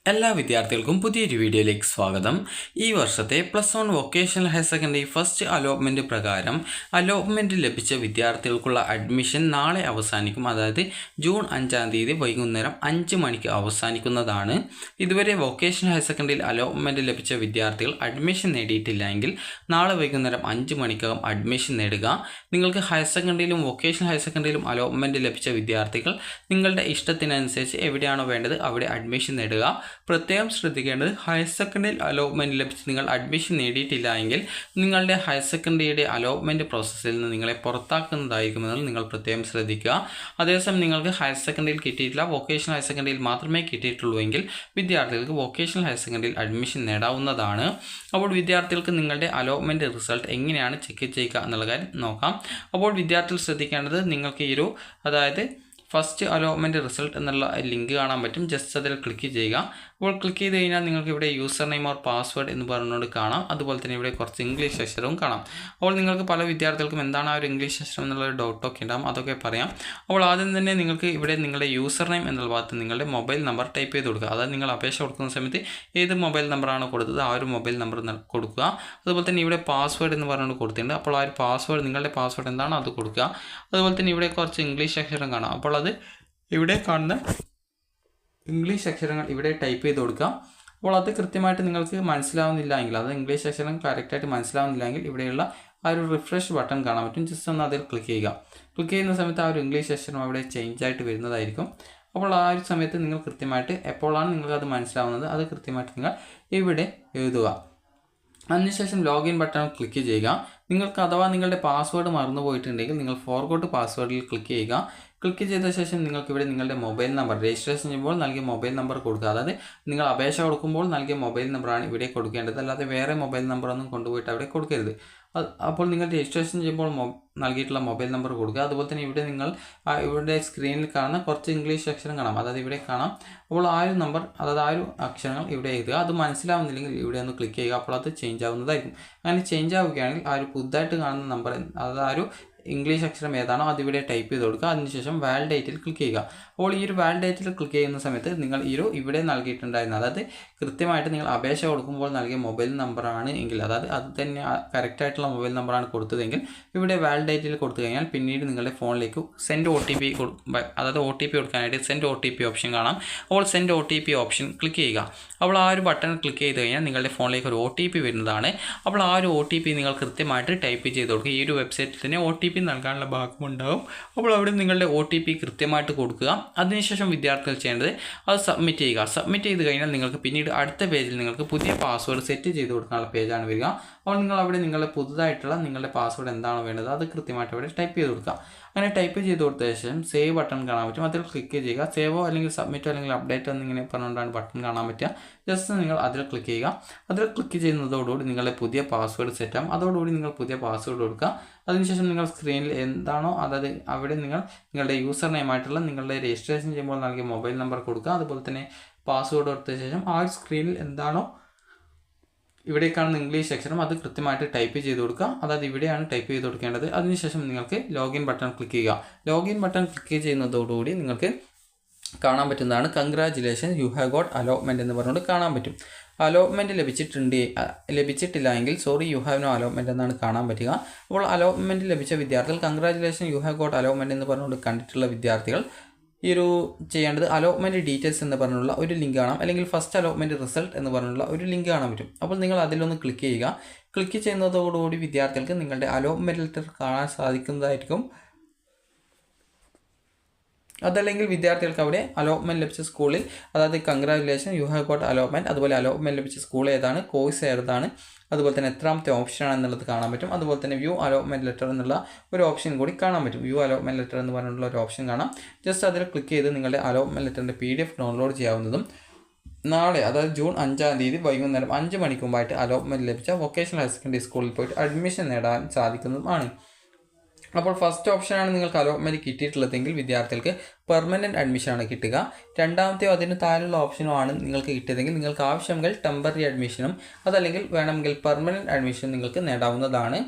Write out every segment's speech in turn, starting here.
എല്ലാ വിദ്യാർത്ഥികൾക്കും പുതിയൊരു വീഡിയോയിലേക്ക് സ്വാഗതം. ഈ വർഷത്തെ +1 vocational higher secondary first allotment പ്രകാരം അലോട്ട്മെൻറ്റ് ലഭിച്ച വിദ്യാർത്ഥികൾക്കുള്ള അഡ്മിഷൻ നാളെ അവസാനിക്കും. അതായത് ജൂൺ 5-ാം തീയതി വൈകുന്നേരം 5 മണിക്ക് അവസാനിക്കുന്നതാണ്. ഇതുവരെ വൊക്കേഷണൽ ഹയർ സെക്കൻഡറിയിൽ അലോട്ട്മെൻറ്റ് ലഭിച്ച വിദ്യാർത്ഥികൾ അഡ്മിഷൻ നേടിയിട്ടില്ലെങ്കിൽ നാളെ വൈകുന്നേരം 5 മണിക്കകം അഡ്മിഷൻ നേടുക. നിങ്ങൾക്ക് ഹയർ സെക്കൻഡറിയിലും വൊക്കേഷണൽ ഹയർ സെക്കൻഡറിയിലും അലോട്ട്മെൻറ്റ് ലഭിച്ച വിദ്യാർത്ഥികൾ നിങ്ങളുടെ ഇഷ്ടത്തിനനുസരിച്ച് എവിടെയാണോ വേണ്ടത് അവിടെ അഡ്മിഷൻ നേടുക. പ്രത്യേകം ശ്രദ്ധിക്കേണ്ടത്, ഹയർ സെക്കൻഡറിയിൽ അലോട്ട്മെൻറ്റ് ലഭിച്ച് നിങ്ങൾ അഡ്മിഷൻ നേടിയിട്ടില്ല എങ്കിൽ നിങ്ങളുടെ ഹയർ സെക്കൻഡറിയുടെ അലോട്ട്മെൻറ്റ് പ്രോസസ്സിൽ നിന്ന് നിങ്ങളെ പുറത്താക്കുന്നതായിരിക്കുമെന്ന് നിങ്ങൾ പ്രത്യേകം ശ്രദ്ധിക്കുക. അതേസമയം നിങ്ങൾക്ക് ഹയർ സെക്കൻഡറിയിൽ കിട്ടിയിട്ടില്ല, വൊക്കേഷണൽ ഹയർ സെക്കൻഡറിയിൽ മാത്രമേ കിട്ടിയിട്ടുള്ളൂ എങ്കിൽ വിദ്യാർത്ഥികൾക്ക് വൊക്കേഷണൽ ഹയർ സെക്കൻഡറിയിൽ അഡ്മിഷൻ നേടാവുന്നതാണ്. അപ്പോൾ വിദ്യാർത്ഥികൾക്ക് നിങ്ങളുടെ അലോട്ട്മെൻറ്റ് റിസൾട്ട് എങ്ങനെയാണ് ചെക്ക് ചെയ്യുക എന്നുള്ള കാര്യം നോക്കാം. അപ്പോൾ വിദ്യാർത്ഥികൾ ശ്രദ്ധിക്കേണ്ടത്, നിങ്ങൾക്ക് അതായത് ഫസ്റ്റ് അലോട്ട്മെൻറ്റ് റിസൾട്ട് എന്നുള്ള ലിങ്ക് കാണാൻ പറ്റും. ജസ്റ്റ് അതിൽ ക്ലിക്ക് ചെയ്യുക. അപ്പോൾ ക്ലിക്ക് ചെയ്ത് കഴിഞ്ഞാൽ നിങ്ങൾക്ക് ഇവിടെ യൂസർ നെയിം ഓർ പാസ്വേഡ് എന്ന് പറഞ്ഞുകൊണ്ട് കാണാം. അതുപോലെ തന്നെ ഇവിടെ കുറച്ച് ഇംഗ്ലീഷ് അക്ഷരവും കാണാം. അപ്പോൾ നിങ്ങൾക്ക് പല വിദ്യാർത്ഥികൾക്കും എന്താണ് ആ ഒരു ഇംഗ്ലീഷ് അക്ഷരം എന്നുള്ളൊരു ഡൗട്ടൊക്കെ ഉണ്ടാകും, അതൊക്കെ പറയാം. അപ്പോൾ ആദ്യം തന്നെ നിങ്ങൾക്ക് ഇവിടെ നിങ്ങളുടെ യൂസർ നെയിം എന്നുള്ള ഭാഗത്ത് നിങ്ങളുടെ മൊബൈൽ നമ്പർ ടൈപ്പ് ചെയ്ത് കൊടുക്കുക. അതായത് നിങ്ങൾ അപേക്ഷ കൊടുക്കുന്ന സമയത്ത് ഏത് മൊബൈൽ നമ്പറാണോ കൊടുത്തത് ആ ഒരു മൊബൈൽ നമ്പർ കൊടുക്കുക. അതുപോലെ തന്നെ ഇവിടെ പാസ്വേഡ് എന്ന് പറഞ്ഞുകൊണ്ട് കൊടുത്തിട്ടുണ്ട്. അപ്പോൾ ആ ഒരു പാസ്വേഡ്, നിങ്ങളുടെ പാസ്വേഡ് എന്താണോ അത് കൊടുക്കുക. അതുപോലെ തന്നെ ഇവിടെ കുറച്ച് ഇംഗ്ലീഷ് അക്ഷരം കാണാം. അപ്പോൾ അത് ഇവിടെ കാണുന്ന ഇംഗ്ലീഷ് അക്ഷരങ്ങൾ ഇവിടെ ടൈപ്പ് ചെയ്ത് കൊടുക്കുക. അപ്പോൾ അത് കൃത്യമായിട്ട് നിങ്ങൾക്ക് മനസ്സിലാവുന്നില്ല എങ്കിൽ, അത് ഇംഗ്ലീഷ് അക്ഷരം കറക്റ്റായിട്ട് മനസ്സിലാവുന്നില്ല എങ്കിൽ ഇവിടെയുള്ള ആ ഒരു റിഫ്രഷ് ബട്ടൺ കാണാൻ പറ്റും. ജസ്റ്റ് ഒന്ന് അതിൽ ക്ലിക്ക് ചെയ്യുക. ക്ലിക്ക് ചെയ്യുന്ന സമയത്ത് ആ ഒരു ഇംഗ്ലീഷ് അക്ഷരം അവിടെ ചേഞ്ച് ആയിട്ട് വരുന്നതായിരിക്കും. അപ്പോൾ ആ ഒരു സമയത്ത് നിങ്ങൾ കൃത്യമായിട്ട് എപ്പോഴാണ് നിങ്ങൾക്ക് അത് മനസ്സിലാവുന്നത് അത് കൃത്യമായിട്ട് നിങ്ങൾ ഇവിടെ എഴുതുക. അതിനുശേഷം ലോഗിൻ ബട്ടൺ ക്ലിക്ക് ചെയ്യുക. നിങ്ങൾക്ക് അഥവാ നിങ്ങളുടെ പാസ്വേഡ് മറന്നു പോയിട്ടുണ്ടെങ്കിൽ നിങ്ങൾ ഫോർഗോട്ട് പാസ്വേഡിൽ ക്ലിക്ക് ചെയ്യുക. ക്ലിക്ക് ചെയ്ത ശേഷം നിങ്ങൾക്ക് ഇവിടെ നിങ്ങളുടെ മൊബൈൽ നമ്പർ രജിസ്ട്രേഷൻ ചെയ്യുമ്പോൾ നൽകിയ മൊബൈൽ നമ്പർ കൊടുക്കുക. അതായത് നിങ്ങൾ അപേക്ഷ കൊടുക്കുമ്പോൾ നൽകിയ മൊബൈൽ നമ്പറാണ് ഇവിടെ കൊടുക്കേണ്ടത്, അല്ലാതെ വേറെ മൊബൈൽ നമ്പറൊന്നും കൊണ്ടുപോയിട്ട് അവിടെ കൊടുക്കരുത്. അപ്പോൾ നിങ്ങൾ രജിസ്ട്രേഷൻ ചെയ്യുമ്പോൾ നൽകിയിട്ടുള്ള മൊബൈൽ നമ്പർ കൊടുക്കുക. അതുപോലെ തന്നെ ഇവിടെ നിങ്ങൾ ഇവിടെ സ്ക്രീനിൽ കാണുന്ന കുറച്ച് ഇംഗ്ലീഷ് അക്ഷരം കാണാം, അതായത് ഇവിടെ കാണാം. അപ്പോൾ ആ ഒരു നമ്പർ, അതായത് ആ ഒരു അക്ഷരങ്ങൾ ഇവിടെ എഴുതുക. അത് മനസ്സിലാവുന്നില്ലെങ്കിൽ ഇവിടെ ഒന്ന് ക്ലിക്ക് ചെയ്യുക. അപ്പോൾ അത് ചേഞ്ച് ആവുന്നതായിരിക്കും. അങ്ങനെ ചേഞ്ച് ആവുകയാണെങ്കിൽ ആ ഒരു പുതുതായിട്ട് കാണുന്ന നമ്പർ, അതായത് ആ ഒരു ഇംഗ്ലീഷ് അക്ഷരം ഏതാണോ അതിവിടെ ടൈപ്പ് ചെയ്ത് കൊടുക്കുക. അതിനുശേഷം വാലിഡേറ്റിൽ ക്ലിക്ക് ചെയ്യുക. അപ്പോൾ ഈ ഒരു വാലിഡേറ്റിൽ ക്ലിക്ക് ചെയ്യുന്ന സമയത്ത് നിങ്ങൾ ഈ ഒരു ഇവിടെ നൽകിയിട്ടുണ്ടായിരുന്ന, അതായത് കൃത്യമായിട്ട് നിങ്ങൾ അപേക്ഷ കൊടുക്കുമ്പോൾ നൽകിയ മൊബൈൽ നമ്പറാണ് എങ്കിൽ, അതായത് അത് തന്നെ കറക്റ്റായിട്ടുള്ള മൊബൈൽ നമ്പറാണ് കൊടുത്തതെങ്കിൽ ഇവിടെ വാലിഡേറ്റിൽ കൊടുത്തു കഴിഞ്ഞാൽ പിന്നീട് നിങ്ങളുടെ ഫോണിലേക്ക് സെൻഡ് OTP, അതായത് OTP കൊടുക്കാനായിട്ട് സെൻഡ് OTP ഓപ്ഷൻ കാണാം. അപ്പോൾ സെൻഡ് OTP ഓപ്ഷൻ ക്ലിക്ക് ചെയ്യുക. അപ്പോൾ ആ ഒരു ബട്ടൺ ക്ലിക്ക് ചെയ്ത് കഴിഞ്ഞാൽ നിങ്ങളുടെ ഫോണിലേക്ക് ഒരു OTP വരുന്നതാണ്. അപ്പോൾ ആ ഒരു OTP നിങ്ങൾ കൃത്യമായിട്ട് ടൈപ്പ് ചെയ്ത് കൊടുക്കുക. ഈ ഒരു വെബ്സൈറ്റിൽ തന്നെ OTP നൽകാനുള്ള ഭാഗമുണ്ടാകും. അപ്പോൾ അവിടെ നിങ്ങളുടെ OTP കൃത്യമായിട്ട് കൊടുക്കുക. അതിനുശേഷം വിദ്യാർത്ഥികൾ ചെയ്യേണ്ടത് അത് സബ്മിറ്റ് ചെയ്യുക. സബ്മിറ്റ് ചെയ്ത് കഴിഞ്ഞാൽ നിങ്ങൾക്ക് പിന്നീട് അടുത്ത പേജിൽ നിങ്ങൾക്ക് പുതിയ പാസ്വേഡ് സെറ്റ് ചെയ്ത് കൊടുക്കാനുള്ള പേജാണ് വരിക. അപ്പോൾ നിങ്ങൾ അവിടെ നിങ്ങളുടെ പുതുതായിട്ടുള്ള നിങ്ങളുടെ പാസ്വേഡ് എന്താണോ വേണ്ടത് അത് കൃത്യമായിട്ട് അവിടെ ടൈപ്പ് ചെയ്ത് കൊടുക്കുക. അങ്ങനെ ടൈപ്പ് ചെയ്ത് കൊടുത്ത ശേഷം സേവ് ബട്ടൺ കാണാൻ പറ്റും, അതിൽ ക്ലിക്ക് ചെയ്യുക. സേവോ അല്ലെങ്കിൽ സബ്മിറ്റോ അല്ലെങ്കിൽ അപ്ഡേറ്റോ എന്നിങ്ങനെ പറഞ്ഞുകൊണ്ടാണ് ബട്ടൺ കാണാൻ പറ്റുക. ജസ്റ്റ് നിങ്ങൾ അതിൽ ക്ലിക്ക് ചെയ്യുക. അതിൽ ക്ലിക്ക് ചെയ്യുന്നതോടുകൂടി നിങ്ങളുടെ പുതിയ പാസ്വേഡ് സെറ്റാകും. അതോടുകൂടി നിങ്ങൾ പുതിയ പാസ്വേഡ് കൊടുക്കുക. അതിനുശേഷം നിങ്ങൾ സ്ക്രീനിൽ എന്താണോ, അതായത് അവിടെ നിങ്ങളുടെ യൂസർ നെയിമായിട്ടുള്ള നിങ്ങളുടെ രജിസ്ട്രേഷൻ ചെയ്യുമ്പോൾ നൽകിയ മൊബൈൽ നമ്പർ കൊടുക്കുക. അതുപോലെ തന്നെ പാസ്വേഡ് കൊടുത്ത ശേഷം ആ ഒരു സ്ക്രീനിൽ എന്താണോ ഇവിടെ കാണുന്ന ഇംഗ്ലീഷ് അക്ഷരം അത് കൃത്യമായിട്ട് ടൈപ്പ് ചെയ്ത് കൊടുക്കുക. അതായത് ഇവിടെയാണ് ടൈപ്പ് ചെയ്ത് കൊടുക്കേണ്ടത്. അതിനുശേഷം നിങ്ങൾക്ക് ലോഗിൻ ബട്ടൺ ക്ലിക്ക് ചെയ്യുക. ലോഗിൻ ബട്ടൺ ക്ലിക്ക് ചെയ്യുന്നതോടുകൂടി നിങ്ങൾക്ക് കാണാൻ പറ്റുന്നതാണ് congratulation you have got allotment എന്ന് പറഞ്ഞുകൊണ്ട് കാണാൻ പറ്റും. അലോട്ട്മെൻറ്റ് ലഭിച്ചിട്ടില്ല എങ്കിൽ sorry you have no allotment എന്നാണ് കാണാൻ പറ്റുക. അപ്പോൾ അലോട്ട്മെൻറ്റ് ലഭിച്ച വിദ്യാർത്ഥികൾ congratulation you have got allotment എന്ന് പറഞ്ഞുകൊണ്ട് കണ്ടിട്ടുള്ള വിദ്യാർത്ഥികൾ ഈ ഒരു ചെയ്യേണ്ടത് അലോട്ട്മെൻറ്റ് ഡീറ്റെയിൽസ് എന്ന് പറഞ്ഞുള്ള ഒരു ലിങ്ക് കാണാം, അല്ലെങ്കിൽ ഫസ്റ്റ് അലോട്ട്മെൻറ്റ് റിസൾട്ട് എന്ന് പറഞ്ഞുള്ള ഒരു ലിങ്ക് കാണാൻ പറ്റും. അപ്പോൾ നിങ്ങൾ അതിലൊന്ന് ക്ലിക്ക് ചെയ്യുക. ക്ലിക്ക് ചെയ്യുന്നതോടുകൂടി വിദ്യാർത്ഥികൾക്ക് നിങ്ങളുടെ അലോട്ട്മെൻറ്റ് ലെറ്റർ കാണാൻ സാധിക്കുന്നതായിരിക്കും. അതല്ലെങ്കിൽ വിദ്യാർത്ഥികൾക്ക് അവിടെ അലോട്ട്മെൻറ്റ് ലഭിച്ച സ്കൂളിൽ, അതായത് congratulation you have got allotment, അതുപോലെ അലോട്ട്മെൻറ്റ് ലഭിച്ച സ്കൂൾ ഏതാണ്, കോഴ്സ് ഏതാണ്, അതുപോലെ തന്നെ എത്രാമത്തെ ഓപ്ഷനാണ് എന്നുള്ളത് കാണാൻ പറ്റും. അതുപോലെ തന്നെ വ്യൂ അലോട്ട്മെൻറ്റ് ലെറ്റർ എന്നുള്ള ഒരു ഓപ്ഷൻ കൂടി കാണാൻ പറ്റും. വ്യൂ അലോട്ട്മെൻറ്റ് ലെറ്റർ എന്ന് പറഞ്ഞുള്ള ഒരു ഓപ്ഷൻ കാണാം. ജസ്റ്റ് അതിൽ ക്ലിക്ക് ചെയ്ത് നിങ്ങളുടെ അലോട്ട്മെൻറ്റ് ലെറ്ററിൻ്റെ PDF ഡൗൺലോഡ് ചെയ്യാവുന്നതും നാളെ, അതായത് ജൂൺ 5-ാം തീയതി വൈകുന്നേരം 5 മണിക്ക് മുമ്പായിട്ട് അലോട്ട്മെൻറ്റ് ലഭിച്ച വൊക്കേഷണൽ ഹയർ സെക്കൻഡറി സ്കൂളിൽ പോയിട്ട് അഡ്മിഷൻ നേടാൻ സാധിക്കുന്നതുമാണ്. അപ്പോൾ ഫസ്റ്റ് ഓപ്ഷനാണ് നിങ്ങൾക്ക് അലോട്ട്മെൻറ്റ് കിട്ടിയിട്ടുള്ളതെങ്കിൽ വിദ്യാർത്ഥികൾക്ക് പെർമനൻറ്റ് അഡ്മിഷനാണ് കിട്ടുക. രണ്ടാമത്തെയോ അതിന് താഴെയുള്ള ഓപ്ഷനോ ആണ് നിങ്ങൾക്ക് കിട്ടിയതെങ്കിൽ നിങ്ങൾക്ക് ആവശ്യമെങ്കിൽ ടെമ്പററി അഡ്മിഷനും അതല്ലെങ്കിൽ വേണമെങ്കിൽ പെർമനൻറ്റ് അഡ്മിഷനും നിങ്ങൾക്ക് നേടാവുന്നതാണ്.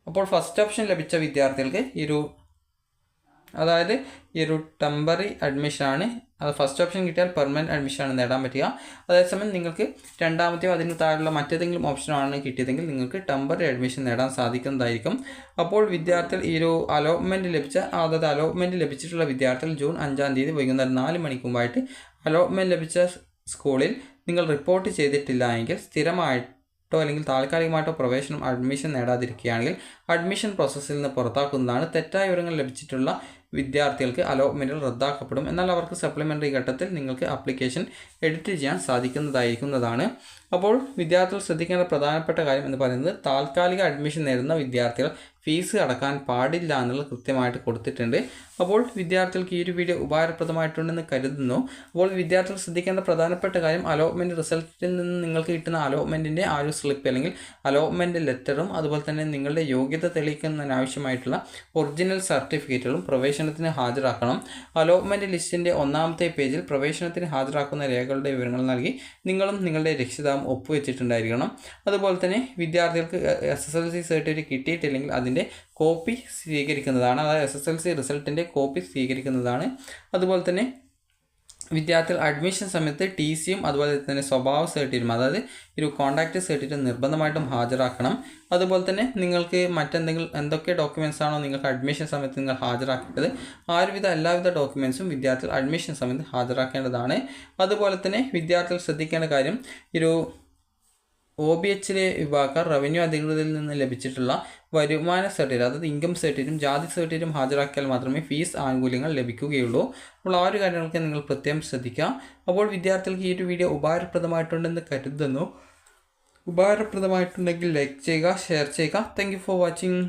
അപ്പോൾ ഫസ്റ്റ് ഓപ്ഷൻ ലഭിച്ച വിദ്യാർത്ഥികൾക്ക് അതായത് ഈ ഒരു ടെമ്പററി അഡ്മിഷനാണ് അത് ഫസ്റ്റ് ഓപ്ഷൻ കിട്ടിയാൽ പെർമനൻറ്റ് അഡ്മിഷനാണ് നേടാൻ പറ്റുക. അതേസമയം നിങ്ങൾക്ക് രണ്ടാമത്തെയോ അതിന് താഴെയുള്ള മറ്റേതെങ്കിലും ഓപ്ഷനാണ് കിട്ടിയതെങ്കിൽ നിങ്ങൾക്ക് ടെമ്പററി അഡ്മിഷൻ നേടാൻ സാധിക്കുന്നതായിരിക്കും. അപ്പോൾ വിദ്യാർത്ഥികൾ ഈ ഒരു അലോട്ട്മെൻറ്റ് ലഭിച്ചിട്ടുള്ള വിദ്യാർത്ഥികൾ ജൂൺ 5-ാം തീയതി വൈകുന്നേരം 4 മണിക്ക് മുമ്പായിട്ട് അലോട്ട്മെൻറ്റ് ലഭിച്ച സ്കൂളിൽ നിങ്ങൾ റിപ്പോർട്ട് ചെയ്തിട്ടില്ല എങ്കിൽ സ്ഥിരമായിട്ടോ അല്ലെങ്കിൽ താൽക്കാലികമായിട്ടോ പ്രവേശനം അഡ്മിഷൻ നേടാതിരിക്കുകയാണെങ്കിൽ അഡ്മിഷൻ പ്രോസസ്സിൽ നിന്ന് പുറത്താക്കുന്നതാണ്. തെറ്റായ വിവരങ്ങൾ ലഭിച്ചിട്ടുള്ള വിദ്യാർത്ഥികൾക്ക് അലോട്ട്മെൻറ്റുകൾ റദ്ദാക്കപ്പെടും. എന്നാൽ അവർക്ക് സപ്ലിമെൻ്ററി ഘട്ടത്തിൽ നിങ്ങൾക്ക് ആപ്ലിക്കേഷൻ എഡിറ്റ് ചെയ്യാൻ സാധിക്കുന്നതായിരിക്കുന്നതാണ്. അപ്പോൾ വിദ്യാർത്ഥികൾ ശ്രദ്ധിക്കേണ്ട പ്രധാനപ്പെട്ട കാര്യം എന്ന് പറയുന്നത് താൽക്കാലിക അഡ്മിഷൻ നേടുന്ന വിദ്യാർത്ഥികൾ ഫീസ് അടക്കാൻ പാടില്ല എന്നുള്ളത് കൃത്യമായിട്ട് കൊടുത്തിട്ടുണ്ട്. അപ്പോൾ വിദ്യാർത്ഥികൾക്ക് ഈ ഒരു വീഡിയോ ഉപകാരപ്രദമായിട്ടുണ്ടെന്ന് കരുതുന്നു. അപ്പോൾ വിദ്യാർത്ഥികൾ ശ്രദ്ധിക്കേണ്ട പ്രധാനപ്പെട്ട കാര്യം അലോട്ട്മെൻറ്റ് റിസൾട്ടിൽ നിന്ന് നിങ്ങൾക്ക് കിട്ടുന്ന അലോട്ട്മെൻറ്റിൻ്റെ ആ ഒരു സ്ലിപ്പ് അല്ലെങ്കിൽ അലോട്ട്മെൻറ്റ് ലെറ്ററും അതുപോലെ തന്നെ നിങ്ങളുടെ യോഗ്യത തെളിയിക്കുന്നതിനാവശ്യമായിട്ടുള്ള ഒറിജിനൽ സർട്ടിഫിക്കറ്റുകളും പ്രവേശനത്തിന് ഹാജരാക്കണം. അലോട്ട്മെൻറ്റ് ലിസ്റ്റിൻ്റെ 1-ാമത്തെ പേജിൽ പ്രവേശനത്തിന് ഹാജരാക്കുന്ന രേഖകളുടെ വിവരങ്ങൾ നൽകി നിങ്ങളും നിങ്ങളുടെ രക്ഷിതാവും ഒപ്പുവെച്ചിട്ടുണ്ടായിരിക്കണം. അതുപോലെ തന്നെ വിദ്യാർത്ഥികൾക്ക് SSLC സർട്ടിഫിക്കറ്റ് കിട്ടിയിട്ടില്ലെങ്കിൽ അതിൻ്റെ കോപ്പി സ്വീകരിക്കുന്നതാണ്. അതായത് SSLC റിസൾട്ടിൻ്റെ കോപ്പി സ്വീകരിക്കുന്നതാണ്. അതുപോലെ തന്നെ വിദ്യാർത്ഥികൾ അഡ്മിഷൻ സമയത്ത് TCയും അതുപോലെ തന്നെ സ്വഭാവ സർട്ടിഫിക്കറ്റും അതായത് ഒരു കോൺടാക്റ്റ് സർട്ടിഫിക്കറ്റ് നിർബന്ധമായിട്ടും ഹാജരാക്കണം. അതുപോലെ തന്നെ നിങ്ങൾക്ക് എന്തൊക്കെ ഡോക്യുമെൻറ്റ്സ് ആണോ നിങ്ങൾക്ക് അഡ്മിഷൻ സമയത്ത് നിങ്ങൾ ഹാജരാക്കേണ്ടത് എല്ലാവിധ ഡോക്യുമെൻറ്റ്സും വിദ്യാർത്ഥികൾ അഡ്മിഷൻ സമയത്ത് ഹാജരാക്കേണ്ടതാണ്. അതുപോലെ തന്നെ വിദ്യാർത്ഥികൾ ശ്രദ്ധിക്കേണ്ട കാര്യം OBHലെ വിഭാഗക്കാർ റവന്യൂ അധികൃതരിൽ നിന്ന് ലഭിച്ചിട്ടുള്ള വരുമാന സർട്ടിഫിക്കറ്റ് അതായത് ഇൻകം സർട്ടിഫിക്കറ്റും ജാതി സർട്ടിഫിക്കറ്റും ഹാജരാക്കിയാൽ മാത്രമേ ഫീസ് ആനുകൂല്യങ്ങൾ ലഭിക്കുകയുള്ളൂ. അപ്പോൾ ആ ഒരു കാര്യങ്ങളൊക്കെ നിങ്ങൾ പ്രത്യേകം ശ്രദ്ധിക്കുക. അപ്പോൾ വിദ്യാർത്ഥികൾക്ക് ഈ ഒരു വീഡിയോ ഉപകാരപ്രദമായിട്ടുണ്ടെന്ന് കരുതുന്നു. ഉപകാരപ്രദമായിട്ടുണ്ടെങ്കിൽ ലൈക്ക് ചെയ്യുക, ഷെയർ ചെയ്യുക. Thank you for watching.